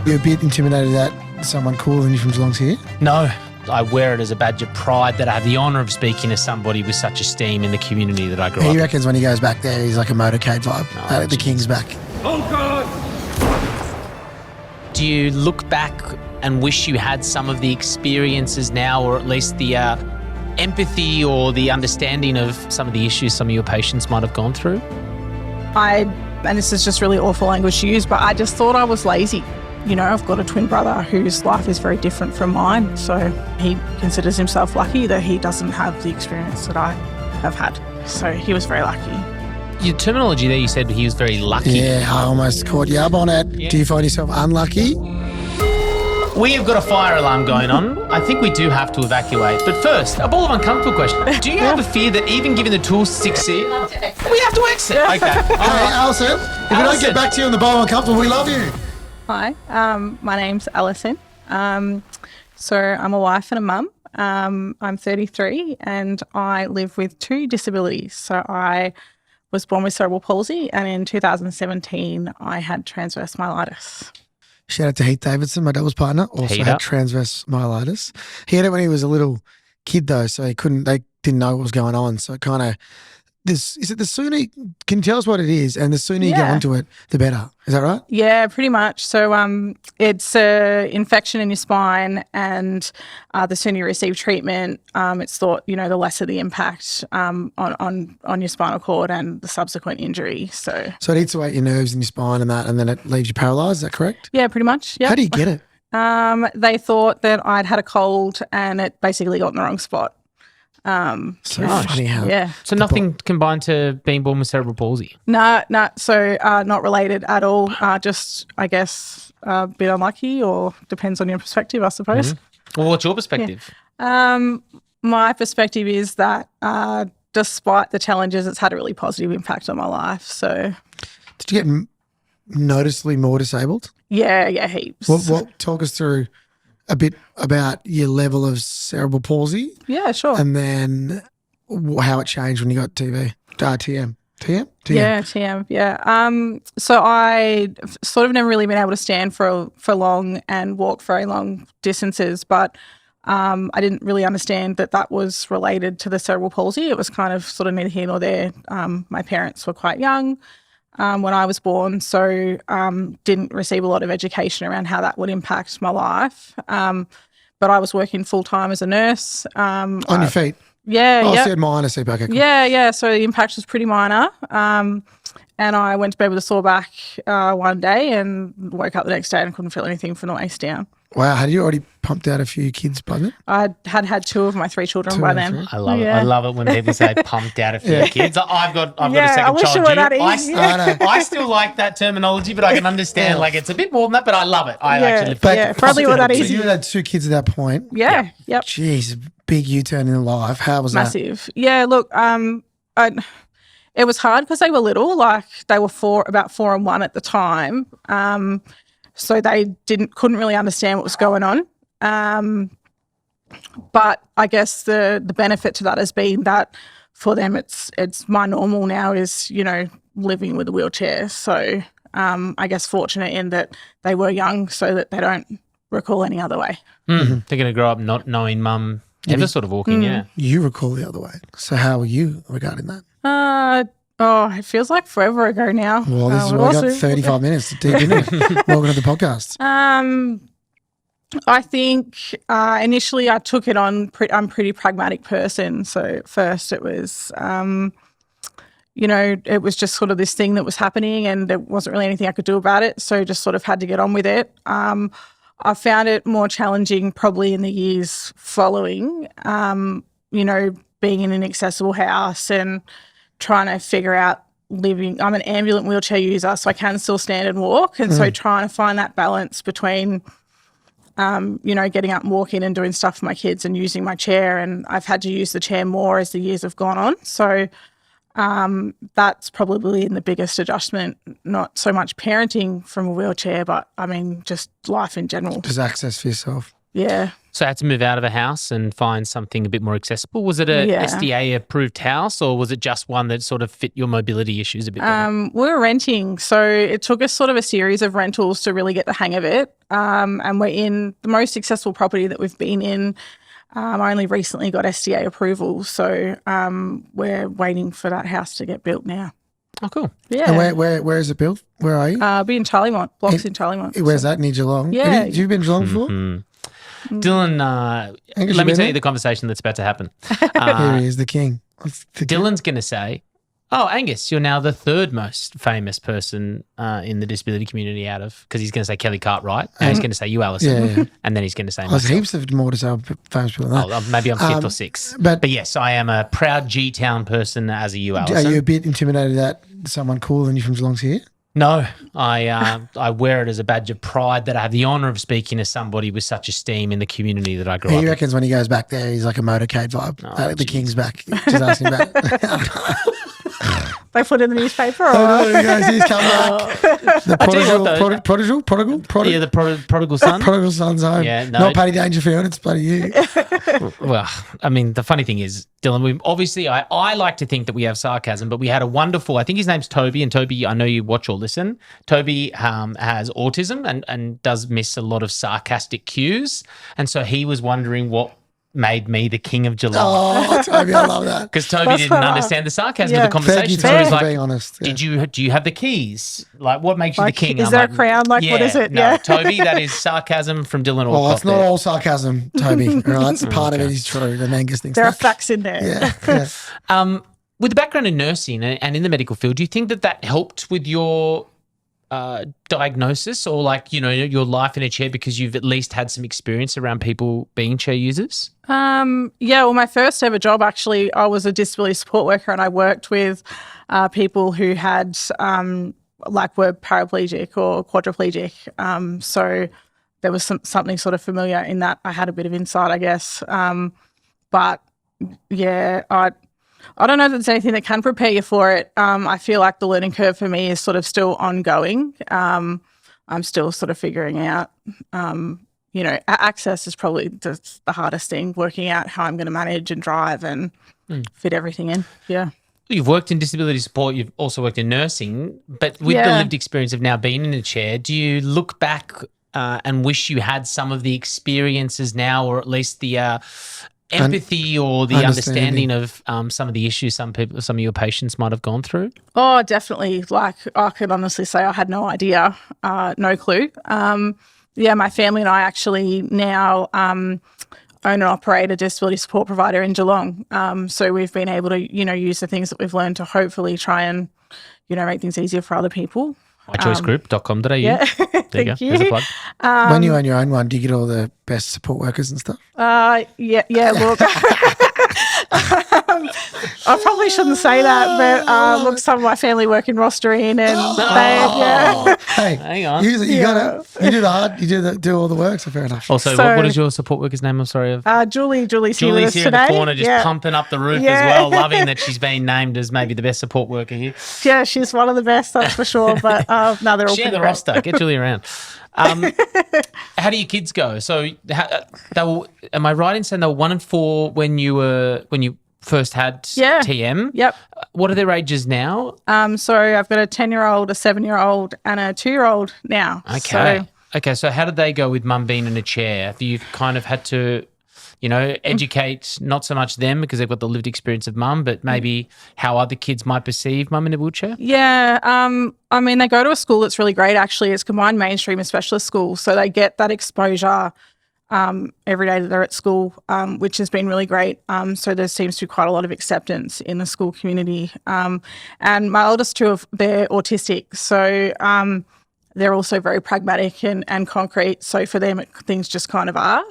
You're a bit intimidated that someone cooler than you from Geelong's here? No, I wear it as a badge of pride that I have the honour of speaking to somebody with such esteem in the community that I grew up He in. reckons when he goes back there, he's like a motorcade vibe. Oh, The King's back. Do you look back and wish you had some of the experiences now, or at least the empathy or the understanding of some of the issues some of your patients might have gone through? And this is just really awful language to use, but I just thought I was lazy. You know, I've got a twin brother whose life is very different from mine, so he considers himself lucky that he doesn't have the experience that I have had. So he was very lucky. Your terminology there, you said he was very lucky. Yeah, I almost caught you up on it. Yeah. Do you find yourself unlucky? We have got a fire alarm going on. I think we do have to evacuate. But first, a ball of uncomfortable question. Do you have a fear that even given the tools to succeed, we have to exit? Okay. Hey, Alison, if we don't get back to you on the bowl uncomfortable, we love you. Hi, my name's Alison. So I'm a wife and a mum. I'm 33 and I live with 2 disabilities. So I was born with cerebral palsy, and in 2017 I had transverse myelitis. Shout out to Heath Davidson, my doubles partner, also Heat had up. transverse myelitis. He had it when he was a little kid though, so they didn't know what was going on. So it kind of, the sooner, can you tell us what it is? And the sooner you get Yeah. onto it, the better. Is that right? Yeah, pretty much. So it's an infection in your spine, and the sooner you receive treatment, it's thought, you know, the lesser the impact on your spinal cord and the subsequent injury. So it eats away at your nerves in your spine and that, and then it leaves you paralysed. Is that correct? yeah, pretty much. Yeah. How do you get it? They thought that I'd had a cold and it basically got in the wrong spot. So funny how. Yeah. So nothing combined to being born with cerebral palsy? No. So not related at all. Just, I guess, a bit unlucky, or depends on your perspective, I suppose. Well, what's your perspective? My perspective is that despite the challenges, it's had a really positive impact on my life. So Did you get noticeably more disabled? yeah, heaps. What talk us through a bit about your level of cerebral palsy, Yeah, sure. and then how it changed when you got TM. Yeah, TM. Yeah. So I sort of never really been able to stand for long and walk very long distances, but I didn't really understand that was related to the cerebral palsy. It was kind of sort of neither here nor there. My parents were quite young when I was born, so didn't receive a lot of education around how that would impact my life. But I was working full time as a nurse. On your feet? Yeah, Oh, yeah. so you had minor CPAP. Okay, cool. Yeah. So the impact was pretty minor. And I went to bed with a sore back one day and woke up the next day and couldn't feel anything from the waist down. Wow, had you already pumped out a few kids by then? I had 2 of my 3 children by then. I love it. Yeah. I love it when people say pumped out a few kids. I've got a Yeah, I second wish child. it were Junior. that easy. I still like that terminology, but I can understand like it's a bit more than that. But I love it. I actually. But probably were that So easy. you had 2 kids at that point. Yeah. Yep. Jeez, big U-turn in life. How was that? Massive. Yeah. Look, it was hard because they were little. Like they were about 4 and 1 at the time. So they couldn't really understand what was going on. But I guess the benefit to that has been that for them it's my normal now is, you know, living with a wheelchair. So I guess fortunate in that they were young so that they don't recall any other way. They're going to grow up not knowing mum ever sort of walking, yeah. You recall the other way. So how were you regarding that? It feels like forever ago now. Well, this is why we got 35 minutes to deep into it. Welcome to the podcast. I think initially I took it on. I'm a pretty pragmatic person. So first it was, you know, it was just sort of this thing that was happening and there wasn't really anything I could do about it. So just sort of had to get on with it. I found it more challenging probably in the years following, you know, being in an accessible house and trying to figure out living. I'm an ambulant wheelchair user, so I can still stand and walk. And so trying to find that balance between you know, getting up and walking and doing stuff for my kids and using my chair. And I've had to use the chair more as the years have gone on. So that's probably been the biggest adjustment, not so much parenting from a wheelchair, but I mean, just life in general. Just access for yourself. Yeah. So I had to move out of a house and find something a bit more accessible. Was it a SDA approved house, or was it just one that sort of fit your mobility issues a bit better? We were renting, so it took us sort of a series of rentals to really get the hang of it. And we're in the most successful property that we've been in. I only recently got SDA approval, so we're waiting for that house to get built now. Oh, cool. Yeah. And where is it built? Where are you? Be in Charlemont, blocks in Charlemont. Where's that, near Geelong? Yeah. Have you been to Geelong before? Dylan, let me tell you the conversation that's about to happen. Here he is, the king. Dylan's going to say, oh, Angus, you're now the third most famous person in the disability community out of, because he's going to say Kelly Cartwright, and he's going to say you, Alison, and then he's going to say There's heaps of more to say famous people than that. Oh, maybe I'm fifth or sixth. But yes, I am a proud G-Town person as a you, Alison. Are you a bit intimidated that someone cooler than you from Geelong's here? No, I wear it as a badge of pride that I have the honour of speaking to somebody with such esteem in the community that I grew up in. He reckons when he goes back there, he's like a motorcade vibe. The king's back. Just asking about it. They put it in the newspaper? Or? Oh, no, he goes, he's come back. The prodigal? Yeah, the prodigal son. Prodigal son's home. Yeah, no. Not Paddy Dangerfield, it's bloody you. Well, I mean, the funny thing is, Dylan, I like to think that we have sarcasm, but we had a wonderful, I think his name's Toby, and Toby, I know you watch or listen. Toby has autism and does miss a lot of sarcastic cues. And so he was wondering what made me the king of Geelong. Oh, Toby, I love that. Because Toby didn't understand the sarcasm of the conversation. Thank you, so he's like, being honest. Yeah. do you have the keys? Like, what makes you the king? Is there a crown? Like, what is it? No, Toby, that is sarcasm from Dylan Alcott. Well, it's not all sarcasm, Toby. All right, that's part of it is true. The Angus thinks there are facts in there. Yeah. With the background in nursing and in the medical field, do you think that helped with your diagnosis, or your life in a chair, because you've at least had some experience around people being chair users? Well, my first ever job, actually, I was a disability support worker, and I worked with people who had were paraplegic or quadriplegic. So there was something sort of familiar in that. I had a bit of insight, I guess. But yeah, I don't know if there's anything that can prepare you for it. I feel like the learning curve for me is sort of still ongoing. I'm still sort of figuring out, access is probably the hardest thing, working out how I'm going to manage and drive and fit everything in. Yeah. You've worked in disability support. You've also worked in nursing. But with the lived experience of now being in a chair, do you look back and wish you had some of the experiences now, or at least the empathy or the understanding of some of the issues some of your patients might have gone through? Oh, definitely. Like, I could honestly say I had no idea, no clue. My family and I actually now own and operate a disability support provider in Geelong. So we've been able to, use the things that we've learned to hopefully try and, make things easier for other people. mychoicegroup.com.au. Yeah. There you go. There's a plug. When you own your own one, do you get all the best support workers and stuff? Look. I probably shouldn't say that, but look, some of my family work in rostering, and Hey, hang on. You do the hard, do all the work, so fair enough. Also, what is your support worker's name? I'm sorry. Julie's here with us in today. the corner, just pumping up the roof as well, loving that she's been named as maybe the best support worker here. Yeah, she's one of the best, that's for sure. But no, they're all share the great. roster. Get Julie around. How do your kids go? So, am I right in saying they were 1 and 4 when you first had TM? Yep. What are their ages now? So I've got a 10-year-old, a 7-year-old, and a 2-year-old now. Okay. So how did they go with mum being in a chair? Have you kind of had to, educate not so much them because they've got the lived experience of mum, but maybe how other kids might perceive mum in a wheelchair? Yeah. I mean, they go to a school that's really great, actually. It's combined mainstream and specialist school. So they get that exposure every day that they're at school, which has been really great. So there seems to be quite a lot of acceptance in the school community. And my oldest two, they're autistic. So they're also very pragmatic and concrete. So for them, things just kind of are.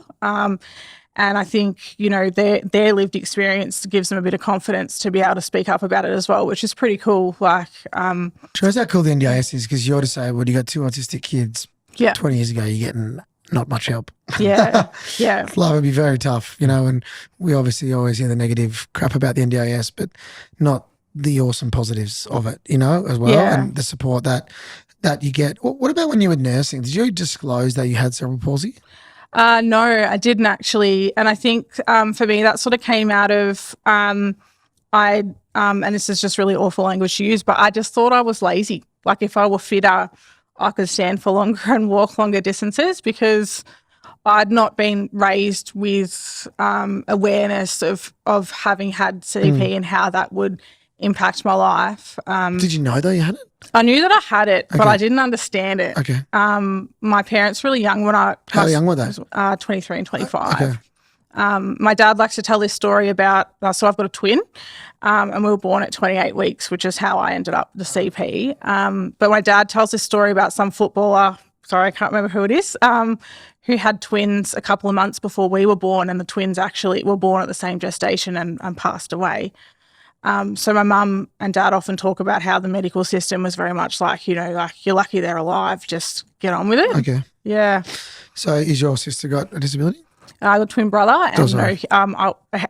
And I think, their lived experience gives them a bit of confidence to be able to speak up about it as well, which is pretty cool. Shows how cool the NDIS is, because you ought to say, well, you got 2 autistic kids. 20 years ago, you're getting not much help. Yeah. Life would be very tough, and we obviously always hear the negative crap about the NDIS, but not the awesome positives of it, as well, and the support that you get. What about when you were nursing? Did you disclose that you had cerebral palsy? No, I didn't actually. And I think for me, that sort of came out of and this is just really awful language to use, but I just thought I was lazy. Like if I were fitter, I could stand for longer and walk longer distances because I'd not been raised with awareness of having had CP and how that would impact my life. Did you know though you had it? I knew that I had it, but Okay. I didn't understand it. Okay. My parents were really young when How young were they? 23 and 25. Okay. My dad likes to tell this story about, so I've got a twin, and we were born at 28 weeks, which is how I ended up with the CP. But my dad tells this story about some footballer, sorry, I can't remember who it is, who had twins a couple of months before we were born, and the twins actually were born at the same gestation and passed away. So my mum and dad often talk about how the medical system was very much like, like you're lucky they're alive, just get on with it. Okay. Yeah. So is your sister got a disability? I have a twin brother, and Does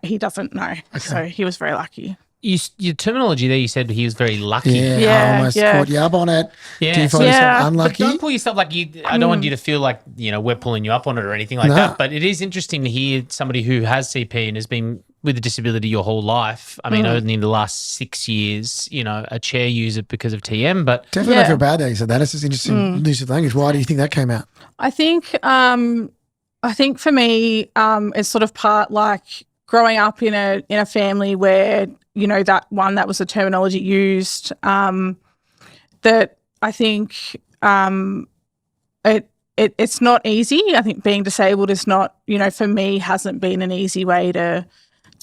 he doesn't know. So he was very lucky. Your terminology there, you said he was very lucky. Yeah, I almost caught you up on it. Yeah. Do you find yourself unlucky? But don't pull yourself like you. I don't want you to feel like we're pulling you up on it or anything like that. But it is interesting to hear somebody who has CP and has been with a disability your whole life. I mean, only in the last 6 years, a chair user because of TM. But Definitely don't feel bad that you said that. It's just interesting use of language. Why do you think that came out? I think for me, it's sort of part like growing up in a family where that was the terminology used. That I think it's not easy. I think being disabled is not, for me, hasn't been an easy way to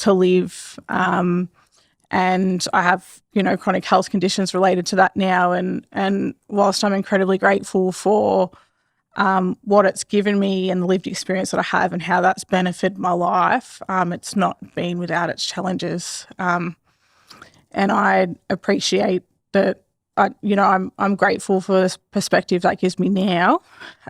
live. And I have, chronic health conditions related to that now. And whilst I'm incredibly grateful for what it's given me and the lived experience that I have and how that's benefited my life, it's not been without its challenges. And I appreciate that, I'm grateful for this perspective that gives me now.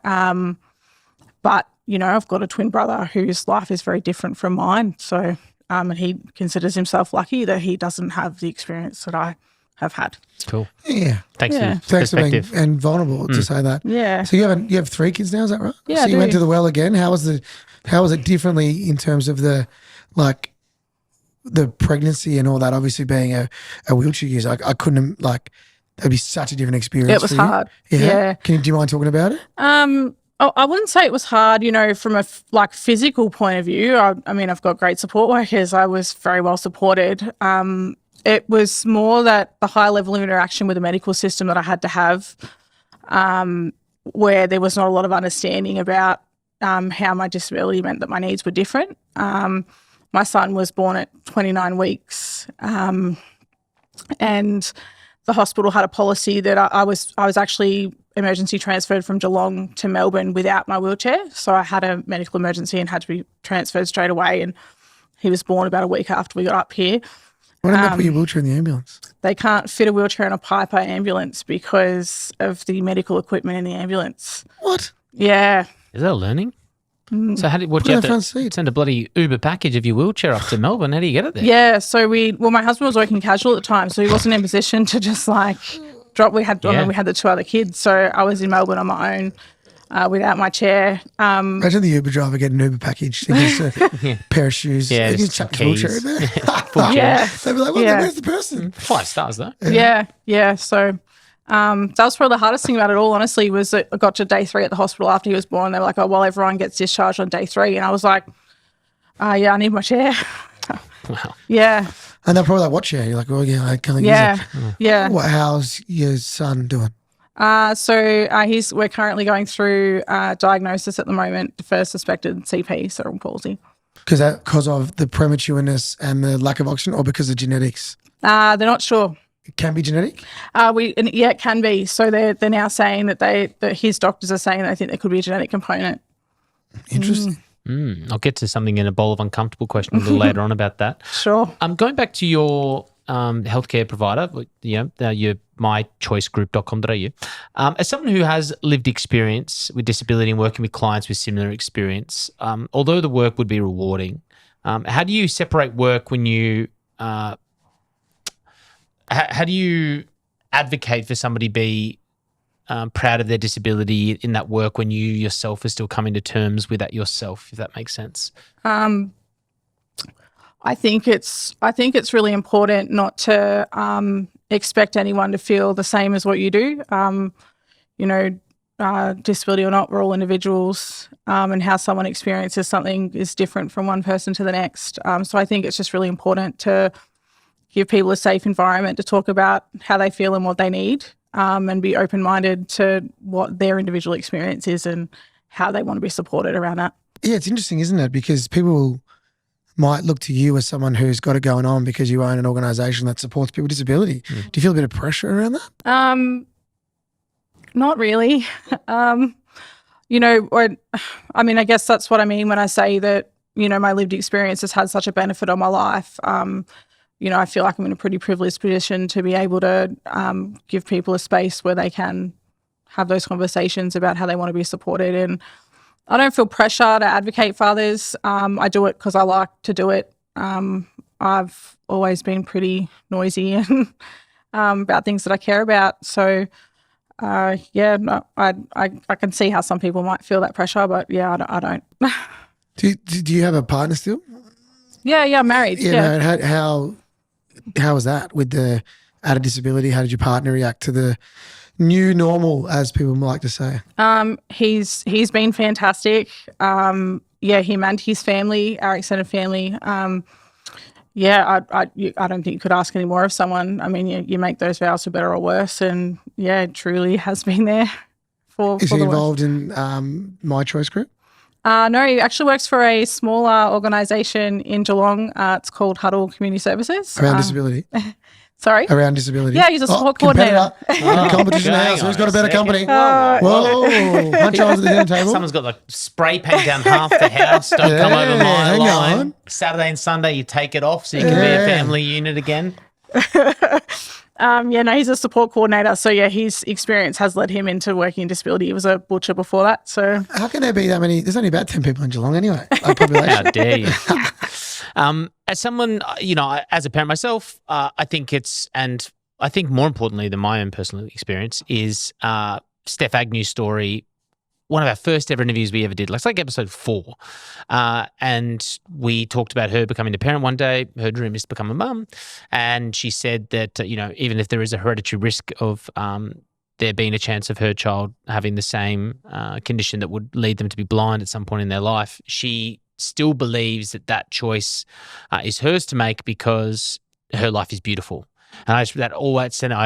But, I've got a twin brother whose life is very different from mine. So, and he considers himself lucky that he doesn't have the experience that I have had. cool. Yeah. Thanks for your Thanks for being perspective. and vulnerable to say that. Yeah. So you have 3 kids now, is that right? Yeah, So I you do. went to the well again. How was it differently in terms of the pregnancy and all that? Obviously, being a wheelchair user, I couldn't that'd be such a different experience. It was for you. hard. Yeah. Yeah. Do you mind talking about it? I wouldn't say it was hard, from a physical point of view. I mean, I've got great support workers. I was very well supported. It was more that the high level of interaction with the medical system that I had to have, where there was not a lot of understanding about how my disability meant that my needs were different. My son was born at 29 weeks, and the hospital had a policy that I was actually emergency transferred from Geelong to Melbourne without my wheelchair. So I had a medical emergency and had to be transferred straight away. And he was born about a week after we got up here. Why didn't they put your wheelchair in the ambulance? They can't fit a wheelchair in a Piper ambulance because of the medical equipment in the ambulance. What? Yeah. Is that learning? So how did Put you it have in the front to seat. send a bloody Uber package of your wheelchair up to Melbourne? How do you get it there? Yeah. So my husband was working casual at the time, so he wasn't in a position to just drop. We had the 2 other kids, so I was in Melbourne on my own without my chair. Imagine the Uber driver getting an Uber package. He gets a pair of shoes. Yeah, He just just chuck some his wheelchair in there. Full chair. Yeah. They'd be like, well, Yeah. where's the person? 5 stars though. Yeah. So that was probably the hardest thing about it all, honestly, was that I got to day 3 at the hospital after he was born. They were like, oh, well, everyone gets discharged on day 3. And I was like, yeah, I need my chair. Wow. Yeah. And they're probably like, what chair? You're like, well, yeah, I can't use Yeah. it. Yeah. How's your son doing? We're currently going through diagnosis at the moment for suspected CP, cerebral palsy. Because of the prematureness and the lack of oxygen, or because of genetics? They're not sure. It can be genetic? It can be. So they're now saying that his doctors are saying they think there could be a genetic component. Interesting. I'll get to something in a bowl of uncomfortable question a little later on about that. Sure. Going back to your healthcare provider, your mychoicegroup.com.au. As someone who has lived experience with disability and working with clients with similar experience, although the work would be rewarding, how do you separate work when you how do you advocate for somebody be proud of their disability in that work when you yourself are still coming to terms with that yourself, if that makes sense? I think it's really important not to expect anyone to feel the same as what you do. Disability or not, we're all individuals, and how someone experiences something is different from one person to the next. So I think it's just really important to give people a safe environment to talk about how they feel and what they need, and be open-minded to what their individual experience is and how they want to be supported around that. Yeah, it's interesting, isn't it? Because people might look to you as someone who's got it going on because you own an organisation that supports people with disability. Do you feel a bit of pressure around that? Not really. I guess that's what I mean when I say that, my lived experience has had such a benefit on my life. I feel like I'm in a pretty privileged position to be able to give people a space where they can have those conversations about how they want to be supported. And I don't feel pressure to advocate for others. I do it because I like to do it. I've always been pretty noisy and about things that I care about. So, I can see how some people might feel that pressure, but yeah, I don't. Do you have a partner still? Yeah, I'm married. Yeah. No, how was that with the added disability? How did your partner react to the new normal, as people like to say? He's been fantastic. Him and his family, our extended family. I don't think you could ask any more of someone. I mean, you make those vows for better or worse, and it truly has been there for. Is for he the involved in My Choice Group? No, he actually works for a smaller organisation in Geelong. It's called Huddle Community Services. Around disability? Sorry? Around disability. Yeah, he's a support coordinator. Competition now, so who's got a better company? Whoa. Punch over the dinner table. Someone's got spray paint down half the house. Don't come over my hang line. on. Saturday and Sunday, you take it off so you can be a family unit again. He's a support coordinator. So, his experience has led him into working in disability. He was a butcher before that. So, how can there be that many? There's only about 10 people in Geelong anyway. Population. How dare you? As someone, as a parent myself, I think I think more importantly than my own personal experience is Steph Agnew's story. One of our first ever interviews we ever did, it's like episode 4. And we talked about her becoming a parent one day. Her dream is to become a mum. And she said that, even if there is a hereditary risk of there being a chance of her child having the same condition that would lead them to be blind at some point in their life, she still believes that choice is hers to make because her life is beautiful. And I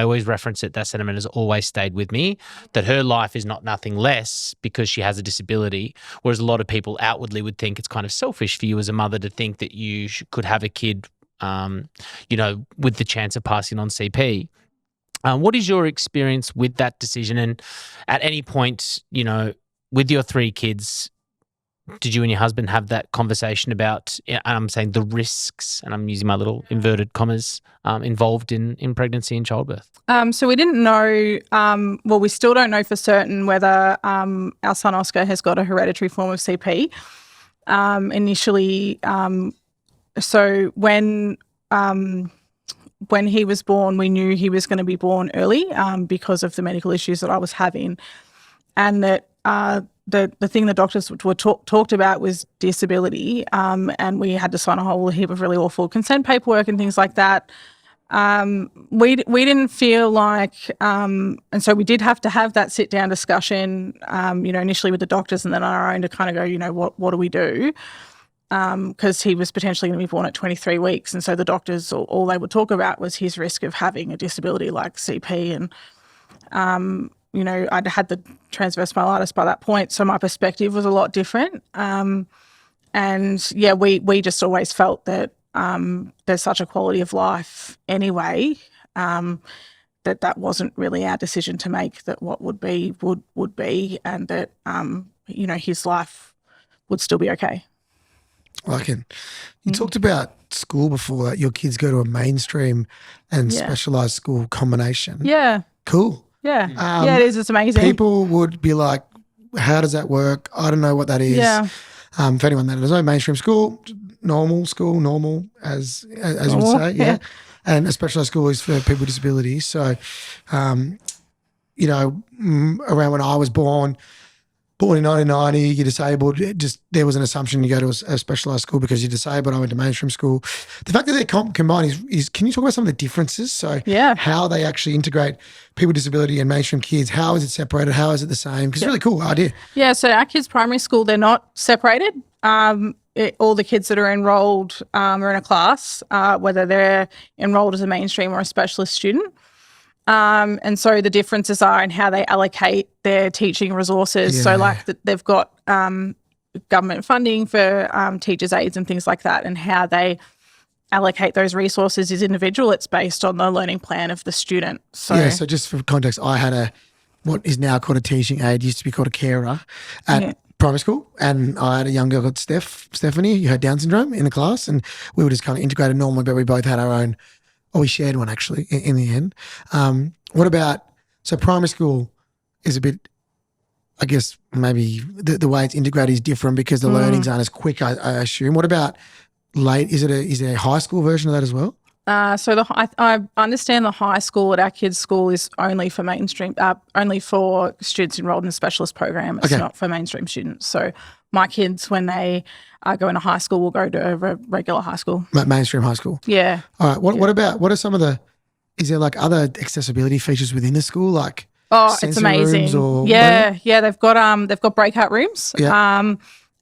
always reference it. That sentiment has always stayed with me, that her life is not nothing less because she has a disability, whereas a lot of people outwardly would think it's kind of selfish for you as a mother to think that you could have a kid, with the chance of passing on CP. What is your experience with that decision? And at any point, with your 3 kids, did you and your husband have that conversation about, I'm saying the risks, and I'm using my little inverted commas, involved in pregnancy and childbirth? So we didn't know, we still don't know for certain whether our son Oscar has got a hereditary form of CP. Initially, so when he was born, we knew he was going to be born early because of the medical issues that I was having, and that the thing the doctors were talked about was disability, and we had to sign a whole heap of really awful consent paperwork and things like that. We didn't feel like, and so we did have to have that sit down discussion, initially with the doctors and then on our own to kind of go, what do we do? Because he was potentially going to be born at 23 weeks, and so the doctors all they would talk about was his risk of having a disability like CP, and I'd had the transverse myelitis by that point, so my perspective was a lot different. We just always felt that there's such a quality of life anyway, that wasn't really our decision to make, that what would be would be, and that his life would still be okay. You talked about school before, that your kids go to a mainstream and specialised school combination. Yeah. Cool. Yeah. It is. It's amazing. People would be like, how does that work? I don't know what that is. Yeah. For anyone that doesn't know, mainstream school, normal, as you would say, yeah. And a specialised school is for people with disabilities. So around when I was born in 1990, you're disabled. There was an assumption you go to a specialised school because you're disabled. I went to mainstream school. The fact that they're combined is can you talk about some of the differences? So how they actually integrate people with disability and mainstream kids. How is it separated? How is it the same? Because it's a really cool idea. Yeah, so our kids' primary school, they're not separated. All the kids that are enrolled are in a class, whether they're enrolled as a mainstream or a specialist student. And so the differences are in how they allocate their teaching resources. Yeah. So like they've got government funding for teachers' aides and things like that, and how they allocate those resources is individual. It's based on the learning plan of the student. So so just for context, I had what is now called a teaching aide, used to be called a carer at primary school, and I had a young girl called Stephanie who had Down syndrome in the class, and we were just kind of integrated normally, but we both had our own. Oh, we shared one actually in the end. What about, so primary school is a bit, I guess maybe the way it's integrated is different because the learnings aren't as quick, I assume. What about late? Is there a high school version of that as well? So I understand the high school at our kids' school is only for mainstream, only for students enrolled in the specialist program. It's not for mainstream students. So my kids, when they go into high school, will go to a regular high school. Mainstream high school. Yeah. All right. What are some of is there like other accessibility features within the school? Like it's amazing. They've got breakout rooms. Yeah.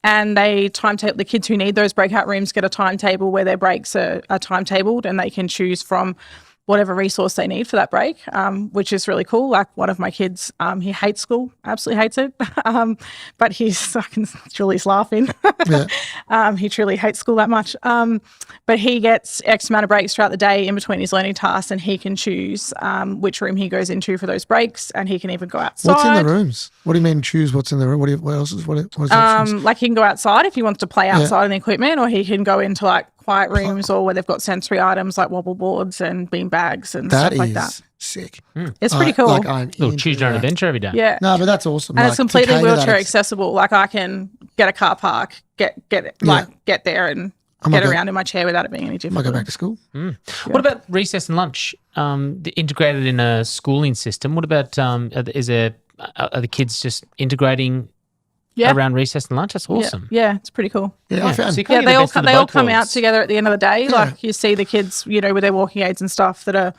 And they timetable, the kids who need those breakout rooms get a timetable where their breaks are timetabled, and they can choose from whatever resource they need for that break, which is really cool. Like one of my kids, he hates school, absolutely hates it. But Julie's laughing. He truly hates school that much. But he gets X amount of breaks throughout the day in between his learning tasks, and he can choose which room he goes into for those breaks, and he can even go outside. What's in the rooms? What do you mean choose what's in the room? What else is options? Like he can go outside if he wants to play outside in the equipment, or he can go into like quiet rooms or where they've got sensory items like wobble boards and bean bags and stuff like that. Sick. It's pretty cool. Little choose your own adventure every day. Yeah. No, but that's awesome. And it's completely wheelchair accessible. Like I can get a car park, get there and get around in my chair without it being any difficult. Might go back to school. What about recess and lunch? Integrated in a schooling system. What about are the kids just integrating around recess and lunch? That's awesome. Yeah, it's pretty cool. Yeah, I found. So they all come out together at the end of the day. Yeah. Like you see the kids, with their walking aids and stuff that are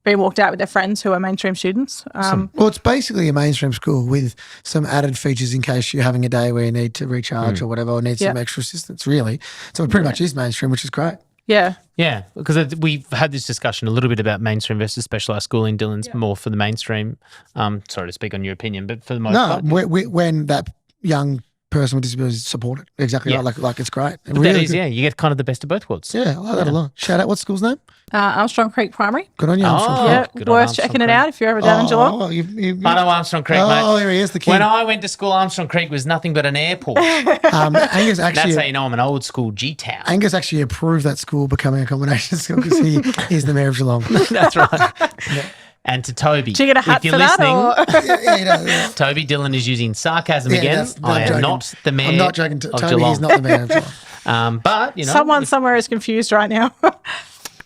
being walked out with their friends who are mainstream students. Well, it's basically a mainstream school with some added features in case you're having a day where you need to recharge or whatever, or need some extra assistance, really. So it pretty much is mainstream, which is great. Yeah. Yeah, because we've had this discussion a little bit about mainstream versus specialised schooling. Dylan's more for the mainstream. Sorry to speak on your opinion, but for the most part. When that young person with disabilities is supported. Exactly right. Like it's great. Really you get kind of the best of both worlds. Yeah, I like that a lot. Shout out, what's school's name? Armstrong Creek Primary. Good on you, Armstrong Creek. Worth checking it out if you're ever down in Geelong. I know Armstrong Creek, mate. Oh, there he is, the kid. When I went to school, Armstrong Creek was nothing but an airport. Angus actually, that's how you know I'm an old school G-town. Angus actually approved that school becoming a combination school because he is the mayor of Geelong. That's right. And to Toby, do you get a hat if you're for listening, that? Toby, Dylan is using sarcasm again. I am not the mayor. I'm not joking. Of Toby Geelong. is not the mayor of Geelong. But someone somewhere is confused right now.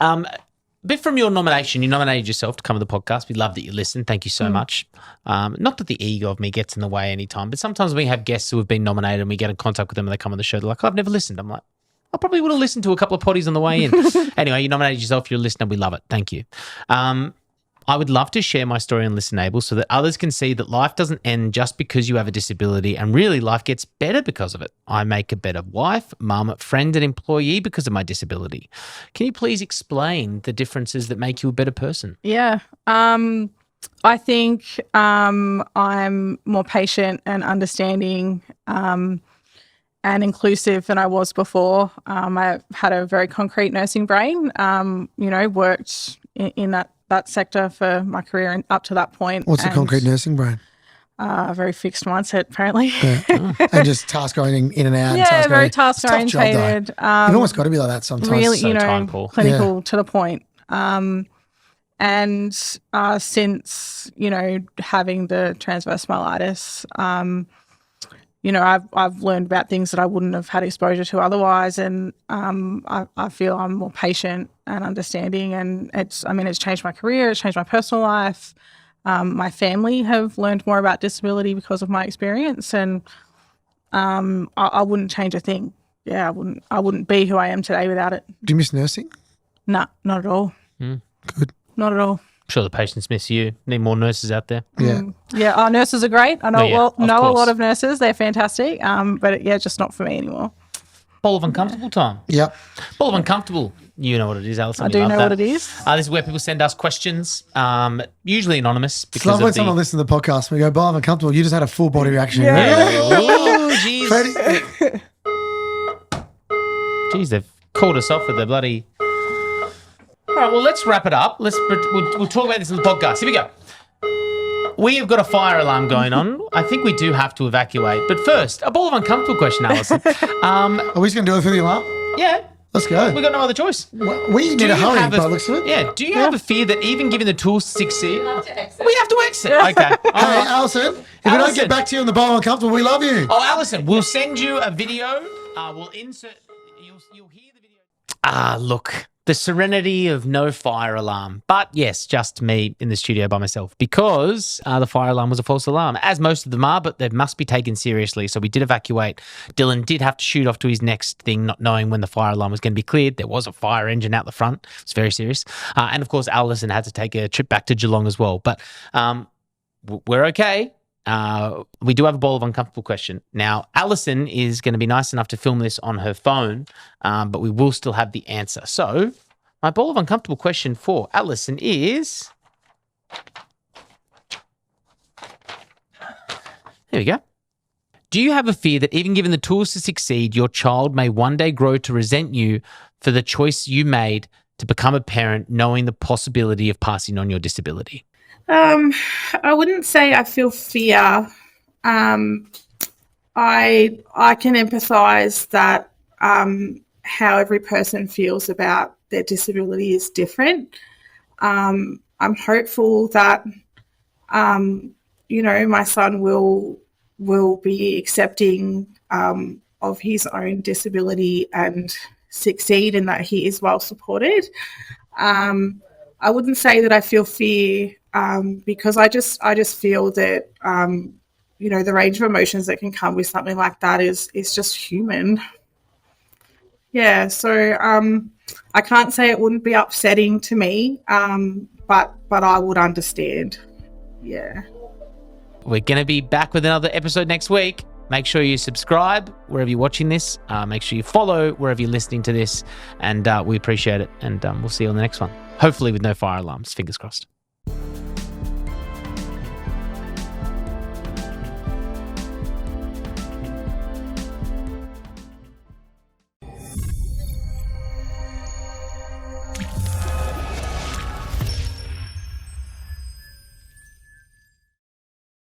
A bit from your nomination, you nominated yourself to come on the podcast. We love that you listen. Thank you so much. Not that the ego of me gets in the way anytime, but sometimes we have guests who have been nominated and we get in contact with them and they come on the show. They're like, I've never listened. I'm like, I probably would have listened to a couple of potties on the way in. Anyway, you nominated yourself. You're a listener. We love it. Thank you. I would love to share my story on ListenABLE so that others can see that life doesn't end just because you have a disability, and really life gets better because of it. I make a better wife, mum, friend, and employee because of my disability. Can you please explain the differences that make you a better person? Yeah. I think I'm more patient and understanding and inclusive than I was before. I had a very concrete nursing brain, worked in that sector for my career and up to that point. What's a concrete nursing brain? A very fixed mindset, apparently. Yeah. And just task going in and out. Yeah, very task orientated. You've almost got to be like that sometimes. Really, clinical to the point. And since, having the transverse myelitis, I've learned about things that I wouldn't have had exposure to otherwise, and I feel I'm more patient and understanding, and it's changed my career, it's changed my personal life. My family have learned more about disability because of my experience, and I wouldn't change a thing. Yeah, I wouldn't be who I am today without it. Do you miss nursing? No, not at all. Good. Not at all. I'm sure the patients miss you. Need more nurses out there. Yeah. Yeah, our nurses are great. I know Oh, yeah, know a course. lot of nurses. They're fantastic. But yeah, just not for me anymore. Ball of uncomfortable time. Yep. Ball of uncomfortable. You know what it is, Alison. I You do love know that. what it is. This is where people send us questions, usually anonymous. It's love Because when of someone listens to the podcast and we go, "Bob, I'm uncomfortable." You just had a full body reaction. Oh, jeez. Freddie- Jeez, they've called us off with the bloody... All right, well, let's wrap it up. We'll talk about this in the podcast. Here we go. We have got a fire alarm going on. I think we do have to evacuate. But first, a ball of uncomfortable question, Alison. Are we just going to do it through the alarm? Yeah, Let's go. we've got no other choice. We need Do to you hurry, have by the looks of it. Yeah, do you have a fear that even given the tools to succeed, we have to exit? Okay. All Hey, right. Alison, if we don't Alison. get back to you on the bar uncomfortable, we love you. Oh, Alison, we'll send you a video. We'll insert. You'll hear the video. Look, the serenity of no fire alarm. But yes, just me in the studio by myself because the fire alarm was a false alarm, as most of them are, but they must be taken seriously. So we did evacuate. Dylan did have to shoot off to his next thing, not knowing when the fire alarm was going to be cleared. There was a fire engine out the front. It's very serious. And of course, Alison had to take a trip back to Geelong as well. But we're okay. We do have a ball of uncomfortable question. Now, Alison is going to be nice enough to film this on her phone, but we will still have the answer. So, my ball of uncomfortable question for Alison is... There we go. Do you have a fear that even given the tools to succeed, your child may one day grow to resent you for the choice you made to become a parent, knowing the possibility of passing on your disability? I wouldn't say I feel fear. I can empathise that how every person feels about their disability is different. I'm hopeful that my son will be accepting of his own disability and succeed, and that he is well supported. I wouldn't say that I feel fear because I just feel that the range of emotions that can come with something like that is just human. Yeah, so I can't say it wouldn't be upsetting to me, but I would understand. Yeah. We're going to be back with another episode next week. Make sure you subscribe wherever you're watching this. Make sure you follow wherever you're listening to this. And we appreciate it. And we'll see you on the next one. Hopefully with no fire alarms. Fingers crossed.